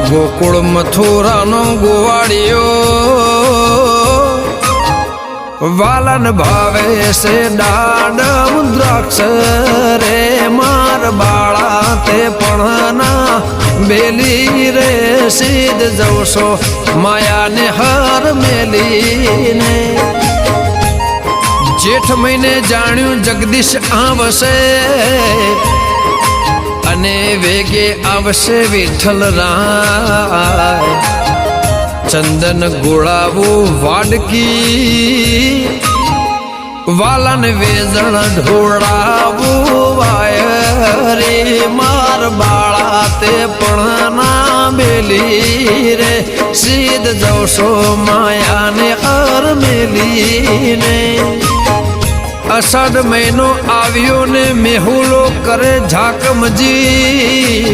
ગોકુળ મથુરાનો ગોવાળિયો વાલન ભાવે છે દાડમ દ્રાક્ષ રે માર બાળા તે પણ ના બેલી રે સીધ જવશો માયાને હર મેલીને જેઠ મહિને જાણ્યું જગદીશ આવશે અને વેગે આવશે વિઠ્ઠલ રાય ચંદન ગોળાવું વાડકી વાલન વેજણ ઢોળાવું વાયરે માર બાળા તે પણ ના બેલી રે સીધ જવશો માયાને હર મેલીને અષાઢ મહિનો આવ્યો ને મેહુલો કરે ઝાકમજી